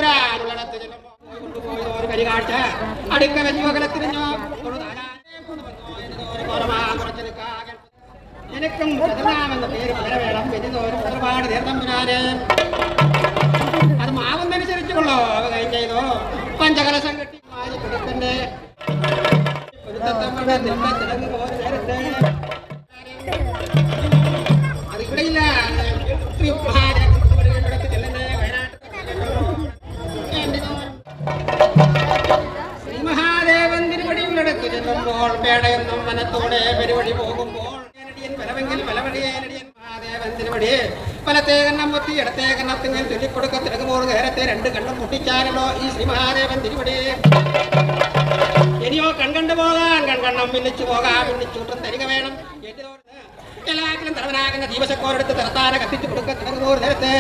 തമ്പുരാനുള്ളിടത്ത് കൊണ്ടുപോയി ഒരു കരികാഴ്ച അടുക്ക വെച്ചു അകലത്തിരിഞ്ഞോ എനിക്കും ചതുർനാമെന്ന പേര് പകര വേണം വെഞ്ഞതോരും ഒരുപാട് തമ്പുരാന് അത് മാവുന്നനുസരിച്ചുള്ളോ കൈ ചെയ്തോ പഞ്ചകലശം കെട്ടി കൊടുക്കണ്ടേ അതിവിടെയില്ല ശ്രീ മഹാദേവൻ തിരുവടിയുള്ളിടത്ത് ചെല്ലുമ്പോൾ പേടയൊന്നും വനത്തോടെ പെരുവഴി പോകുമ്പോൾ പലവെങ്കിൽ പലവഴിയേനടിയൻ മഹാദേവൻ തിരുവടി വലത്തേ കണ്ണം പൊത്തി ഇടത്തേ കണ്ണത്തിങ്ങനെ ചൊല്ലിക്കൊടുക്ക തിരക്കുമ്പോൾ നേരത്തെ രണ്ട് കണ്ണും മുട്ടിച്ചാലോ ഈ ശ്രീ മഹാദേവൻ തിരുവടി ഇനിയോ കൺകണ്ടു പോകാൻ കൺകണ്ണം മിന്നിച്ചു പോകാൻ മിന്നിച്ചൂട്ടം തരിക വേണം എല്ലാത്തിലും തലവനാകുന്ന ദീപശക്കോരെടുത്ത് തലത്താന കത്തിച്ചു കൊടുക്ക തിരക്കുമ്പോൾ നേരത്തെ